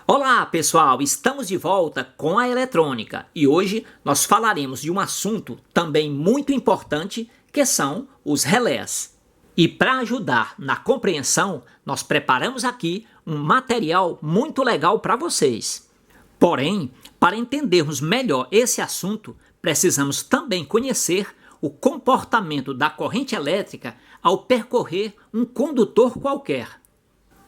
Olá pessoal, estamos de volta com a eletrônica e hoje nós falaremos de um assunto também muito importante que são os relés. E para ajudar na compreensão, nós preparamos aqui um material muito legal para vocês. Porém, para entendermos melhor esse assunto, precisamos também conhecer o comportamento da corrente elétrica ao percorrer um condutor qualquer.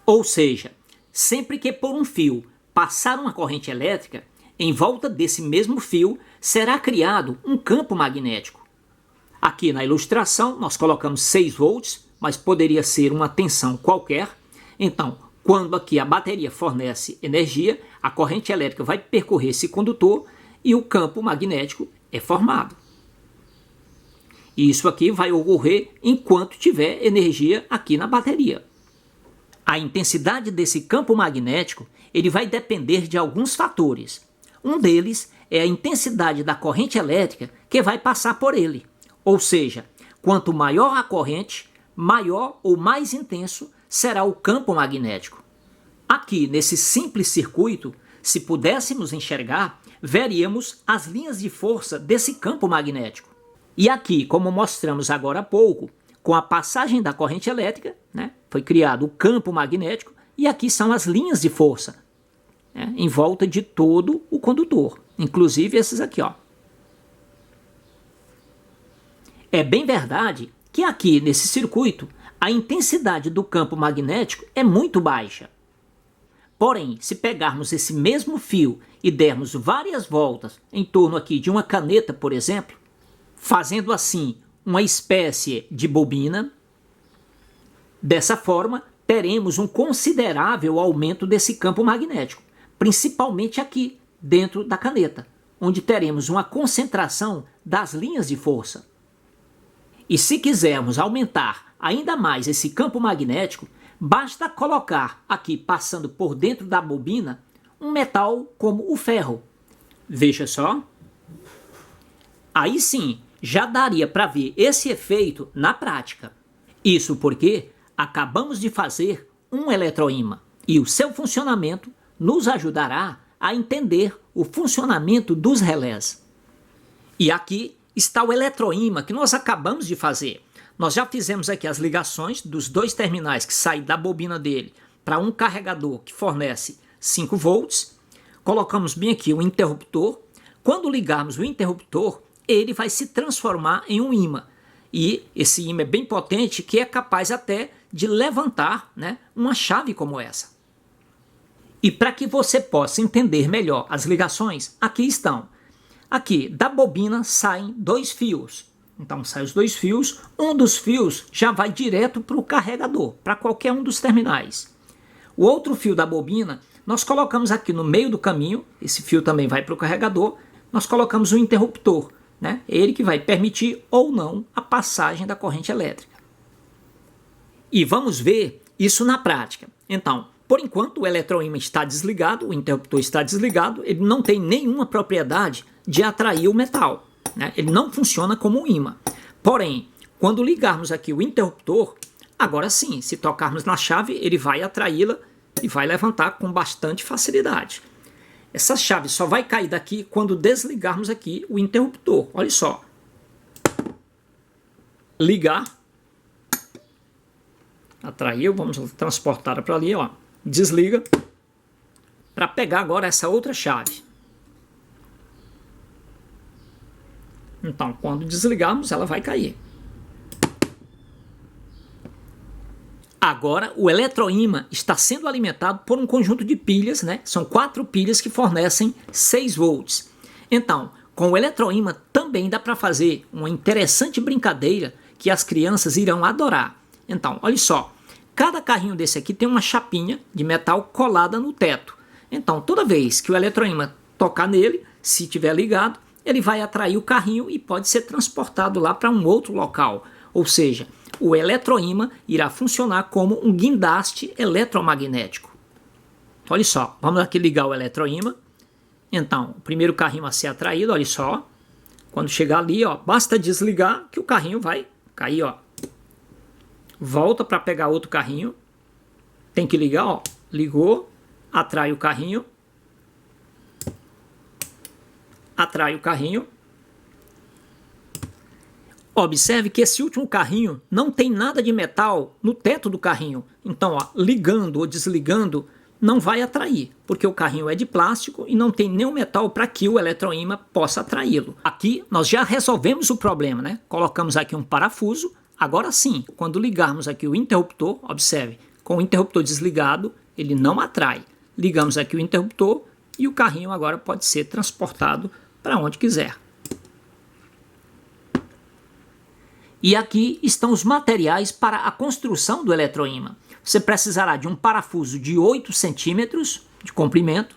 Ou seja, sempre que por um fio passar uma corrente elétrica, em volta desse mesmo fio será criado um campo magnético. Aqui na ilustração nós colocamos 6 volts, mas poderia ser uma tensão qualquer. Então, quando aqui a bateria fornece energia, a corrente elétrica vai percorrer esse condutor e o campo magnético é formado. E isso aqui vai ocorrer enquanto tiver energia aqui na bateria. A intensidade desse campo magnético ele vai depender de alguns fatores. Um deles é a intensidade da corrente elétrica que vai passar por ele. Ou seja, quanto maior a corrente, maior ou mais intenso será o campo magnético. Aqui, nesse simples circuito, se pudéssemos enxergar, veríamos as linhas de força desse campo magnético. E aqui, como mostramos agora há pouco, com a passagem da corrente elétrica, foi criado o campo magnético e aqui são as linhas de força em volta de todo o condutor, inclusive esses aqui. É bem verdade que aqui nesse circuito a intensidade do campo magnético é muito baixa. Porém, se pegarmos esse mesmo fio e dermos várias voltas em torno aqui de uma caneta, por exemplo, fazendo assim uma espécie de bobina, dessa forma teremos um considerável aumento desse campo magnético, principalmente aqui dentro da caneta, onde teremos uma concentração das linhas de força. E se quisermos aumentar ainda mais esse campo magnético, basta colocar aqui, passando por dentro da bobina, um metal como o ferro. Veja só. Aí sim, já daria para ver esse efeito na prática. Isso porque acabamos de fazer um eletroímã e o seu funcionamento nos ajudará a entender o funcionamento dos relés. E aqui está o eletroímã que nós acabamos de fazer. Nós já fizemos aqui as ligações dos dois terminais que saem da bobina dele para um carregador que fornece 5 volts. Colocamos bem aqui o interruptor. Quando ligarmos o interruptor, ele vai se transformar em um ímã. E esse ímã é bem potente que é capaz até de levantar uma chave como essa. E para que você possa entender melhor as ligações, aqui estão. Aqui da bobina saem 2 fios. Então saem os 2 fios, um dos fios já vai direto para o carregador, para qualquer um dos terminais. O outro fio da bobina nós colocamos aqui no meio do caminho, esse fio também vai para o carregador, nós colocamos um interruptor. Ele que vai permitir ou não a passagem da corrente elétrica. E vamos ver isso na prática. Então, por enquanto o eletroímã está desligado, o interruptor está desligado, ele não tem nenhuma propriedade de atrair o metal. Ele não funciona como um ímã. Porém, quando ligarmos aqui o interruptor, agora sim, se tocarmos na chave, ele vai atraí-la e vai levantar com bastante facilidade. Essa chave só vai cair daqui quando desligarmos aqui o interruptor. Olha só. Ligar. Atraiu, vamos transportar para ali, desliga. Para pegar agora essa outra chave. Então, quando desligarmos, ela vai cair. Agora, o eletroímã está sendo alimentado por um conjunto de pilhas, São 4 pilhas que fornecem 6 volts. Então, com o eletroímã também dá para fazer uma interessante brincadeira que as crianças irão adorar. Então, olha só. Cada carrinho desse aqui tem uma chapinha de metal colada no teto. Então, toda vez que o eletroímã tocar nele, se estiver ligado, ele vai atrair o carrinho e pode ser transportado lá para um outro local. Ou seja, o eletroímã irá funcionar como um guindaste eletromagnético. Olha só, vamos aqui ligar o eletroímã. Então, o primeiro carrinho a ser atraído, olha só. Quando chegar ali, basta desligar que o carrinho vai cair, Volta para pegar outro carrinho. Tem que ligar, ligou. atrai o carrinho, atrai o carrinho. Observe que esse último carrinho não tem nada de metal no teto do carrinho. Então, ó, ligando ou desligando não vai atrair, porque o carrinho é de plástico e não tem nenhum metal para que o eletroímã possa atraí-lo. Aqui nós já resolvemos o problema, né? Colocamos aqui um parafuso. Agora sim, quando ligarmos aqui o interruptor, observe, com o interruptor desligado, ele não atrai. Ligamos aqui o interruptor e o carrinho agora pode ser transportado para onde quiser. E aqui estão os materiais para a construção do eletroímã. Você precisará de um parafuso de 8 centímetros de comprimento.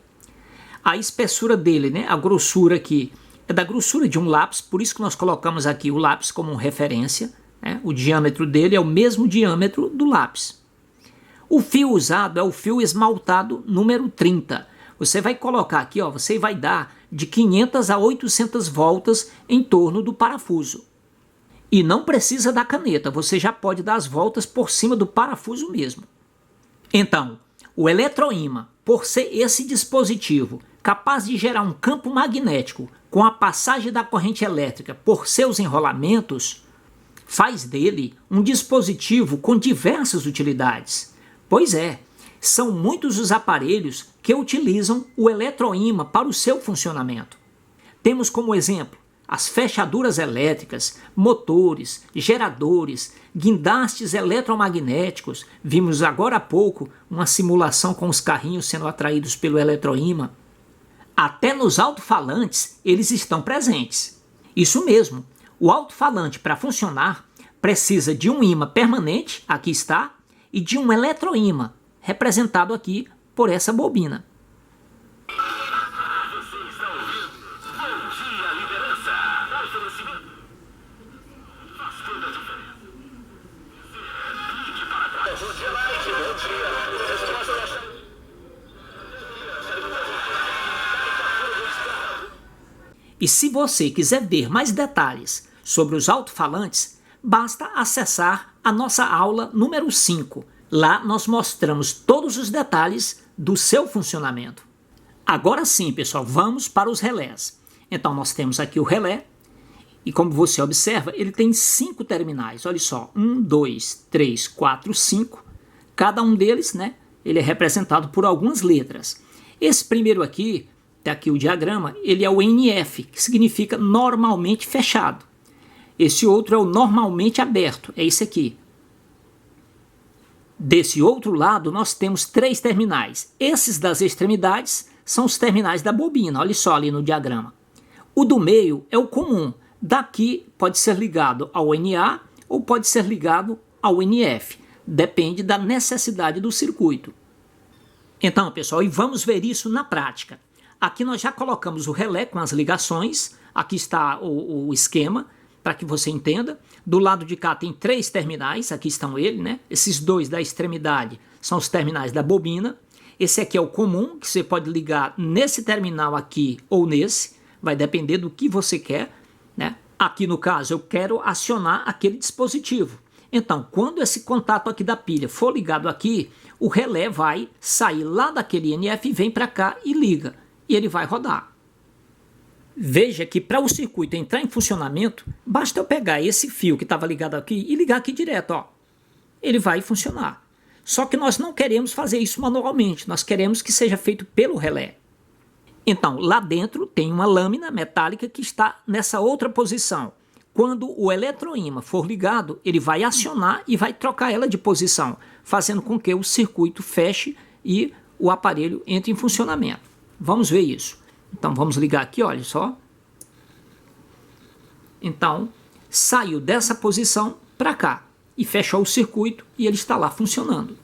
A espessura dele, né, a grossura aqui, é da grossura de um lápis, por isso que nós colocamos aqui o lápis como referência. Né? O diâmetro dele é o mesmo diâmetro do lápis. O fio usado é o fio esmaltado número 30. Você vai colocar aqui, ó, você vai dar de 500 a 800 voltas em torno do parafuso. E não precisa da caneta, você já pode dar as voltas por cima do parafuso mesmo. Então, o eletroímã, por ser esse dispositivo capaz de gerar um campo magnético com a passagem da corrente elétrica por seus enrolamentos, faz dele um dispositivo com diversas utilidades. Pois é, são muitos os aparelhos que utilizam o eletroímã para o seu funcionamento. Temos como exemplo as fechaduras elétricas, motores, geradores, guindastes eletromagnéticos. Vimos agora há pouco uma simulação com os carrinhos sendo atraídos pelo eletroímã. Até nos alto-falantes eles estão presentes. Isso mesmo, o alto-falante para funcionar precisa de um ímã permanente, aqui está, e de um eletroímã, representado aqui por essa bobina. E se você quiser ver mais detalhes sobre os alto-falantes, basta acessar a nossa aula número 5. Lá nós mostramos todos os detalhes do seu funcionamento. Agora sim, pessoal, vamos para os relés. Então nós temos aqui o relé e, como você observa, ele tem 5 terminais. Olha só, 1, 2, 3, 4, 5. Cada um deles, né, ele é representado por algumas letras. Esse primeiro aqui, tá aqui o diagrama, ele é o NF, que significa normalmente fechado. Esse outro é o normalmente aberto, é esse aqui. Desse outro lado, nós temos 3 terminais. Esses das extremidades são os terminais da bobina, olha só ali no diagrama. O do meio é o comum. Daqui pode ser ligado ao NA ou pode ser ligado ao NF. Depende da necessidade do circuito. Então, pessoal, e vamos ver isso na prática. Aqui nós já colocamos o relé com as ligações. Aqui está o esquema, para que você entenda. Do lado de cá tem 3 terminais, aqui estão eles, né? Esses 2 da extremidade são os terminais da bobina. Esse aqui é o comum, que você pode ligar nesse terminal aqui ou nesse. Vai depender do que você quer, né? Aqui no caso eu quero acionar aquele dispositivo. Então, quando esse contato aqui da pilha for ligado aqui, o relé vai sair lá daquele NF, vem para cá e liga. E ele vai rodar. Veja que para o circuito entrar em funcionamento, basta eu pegar esse fio que estava ligado aqui e ligar aqui direto, ó. Ele vai funcionar. Só que nós não queremos fazer isso manualmente, nós queremos que seja feito pelo relé. Então, lá dentro tem uma lâmina metálica que está nessa outra posição. Quando o eletroímã for ligado, ele vai acionar e vai trocar ela de posição, fazendo com que o circuito feche e o aparelho entre em funcionamento. Vamos ver isso. Então vamos ligar aqui, olha só. Então saiu dessa posição para cá e fechou o circuito e ele está lá funcionando.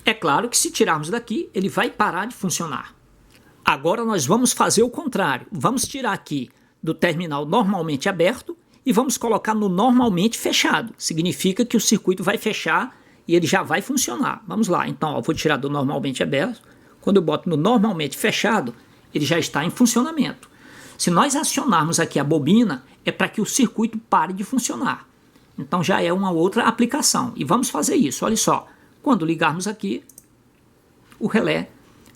É claro que se tirarmos daqui, ele vai parar de funcionar. Agora nós vamos fazer o contrário. Vamos tirar aqui do terminal normalmente aberto e vamos colocar no normalmente fechado. Significa que o circuito vai fechar e ele já vai funcionar. Vamos lá. Então, ó, vou tirar do normalmente aberto. Quando eu boto no normalmente fechado, ele já está em funcionamento. Se nós acionarmos aqui a bobina, é para que o circuito pare de funcionar. Então já é uma outra aplicação. E vamos fazer isso, olha só. Quando ligarmos aqui, o relé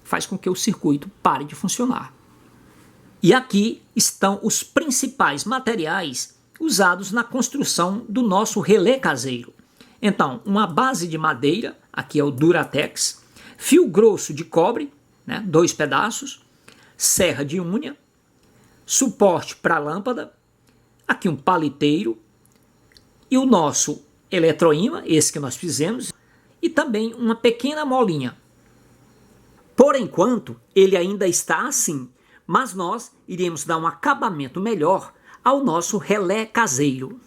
faz com que o circuito pare de funcionar. E aqui estão os principais materiais usados na construção do nosso relé caseiro. Então, uma base de madeira, aqui é o Duratex, fio grosso de cobre, 2 pedaços, serra de unha, suporte para a lâmpada, aqui um paliteiro e o nosso eletroímã, esse que nós fizemos, e também uma pequena molinha. Por enquanto, ele ainda está assim, mas nós iremos dar um acabamento melhor ao nosso relé caseiro.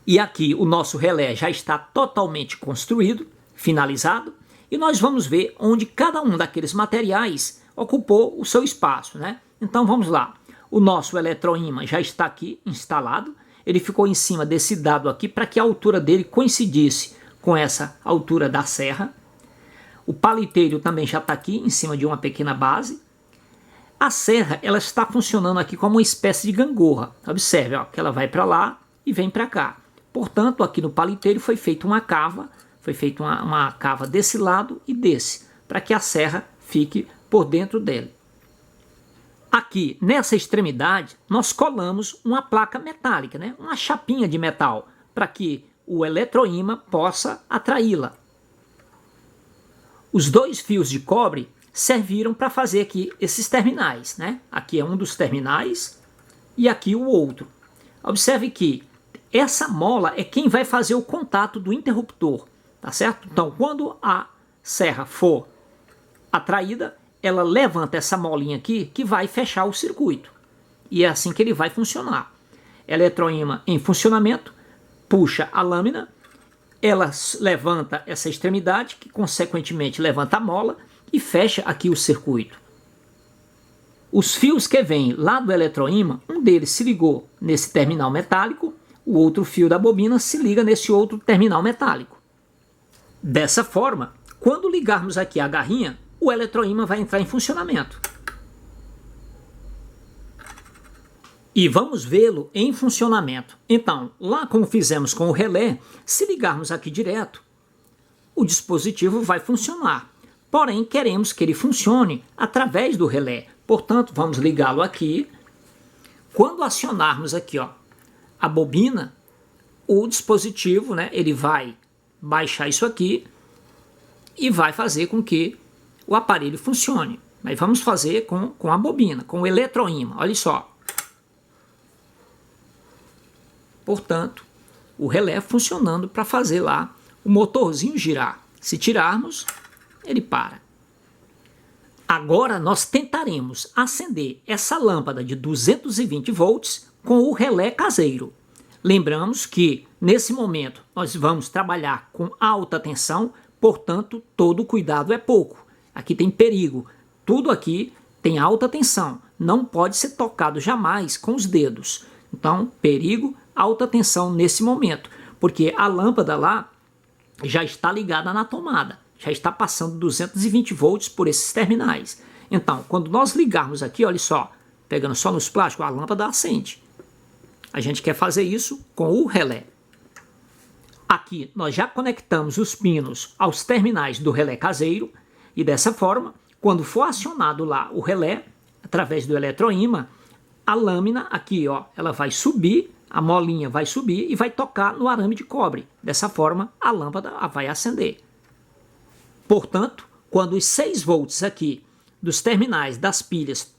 E aqui o nosso relé já está totalmente construído, finalizado, e nós vamos ver onde cada um daqueles materiais ocupou o seu espaço, Então vamos lá. O nosso eletroímã já está aqui instalado, ele ficou em cima desse dado aqui para que a altura dele coincidisse com essa altura da serra. O paliteiro também já está aqui em cima de uma pequena base. A serra ela está funcionando aqui como uma espécie de gangorra. Observe que ela vai para lá e vem para cá. Portanto, aqui no paliteiro foi feita uma cava, uma cava desse lado e desse, para que a serra fique por dentro dele. Aqui, nessa extremidade, nós colamos uma placa metálica, uma chapinha de metal, para que o eletroímã possa atraí-la. Os 2 fios de cobre serviram para fazer aqui esses terminais, Aqui é um dos terminais e aqui o outro. Observe que essa mola é quem vai fazer o contato do interruptor, tá certo? Então, quando a serra for atraída, ela levanta essa molinha aqui que vai fechar o circuito. E é assim que ele vai funcionar. Eletroímã em funcionamento, puxa a lâmina, ela levanta essa extremidade, que consequentemente levanta a mola e fecha aqui o circuito. Os fios que vêm lá do eletroímã, um deles se ligou nesse terminal metálico, o outro fio da bobina se liga nesse outro terminal metálico. Dessa forma, quando ligarmos aqui a garrinha, o eletroímã vai entrar em funcionamento. E vamos vê-lo em funcionamento. Então, lá como fizemos com o relé, se ligarmos aqui direto, o dispositivo vai funcionar. Porém, queremos que ele funcione através do relé. Portanto, vamos ligá-lo aqui. Quando acionarmos aqui, a bobina, o dispositivo, ele vai baixar isso aqui e vai fazer com que o aparelho funcione. Mas vamos fazer com a bobina, com o eletroímã. Olha só. Portanto, o relé funcionando para fazer lá o motorzinho girar. Se tirarmos, ele para. Agora nós tentaremos acender essa lâmpada de 220 volts com o relé caseiro. Lembramos que, nesse momento, nós vamos trabalhar com alta tensão, portanto, todo cuidado é pouco. Aqui tem perigo. Tudo aqui tem alta tensão. Não pode ser tocado jamais com os dedos. Então, perigo, alta tensão nesse momento. Porque a lâmpada lá já está ligada na tomada. Já está passando 220 volts por esses terminais. Então, quando nós ligarmos aqui, olha só, pegando só nos plásticos, a lâmpada acende. A gente quer fazer isso com o relé. Aqui nós já conectamos os pinos aos terminais do relé caseiro e dessa forma, quando for acionado lá o relé, através do eletroímã, a lâmina aqui, ela vai subir, a molinha vai subir e vai tocar no arame de cobre. Dessa forma, a lâmpada vai acender. Portanto, quando os 6 volts aqui dos terminais das pilhas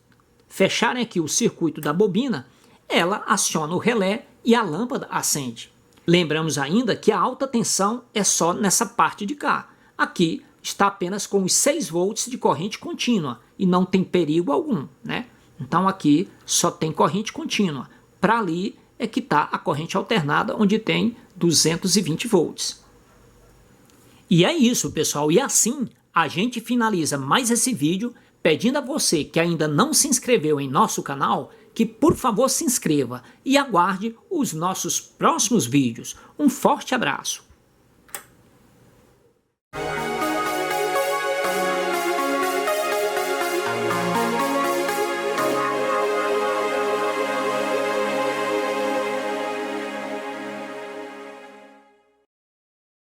fecharem aqui o circuito da bobina, ela aciona o relé e a lâmpada acende. Lembramos ainda que a alta tensão é só nessa parte de cá. Aqui está apenas com os 6 volts de corrente contínua e não tem perigo algum, Então aqui só tem corrente contínua. Para ali é que está a corrente alternada, onde tem 220 volts. E é isso, pessoal. E assim a gente finaliza mais esse vídeo pedindo a você que ainda não se inscreveu em nosso canal que por favor se inscreva e aguarde os nossos próximos vídeos. Um forte abraço!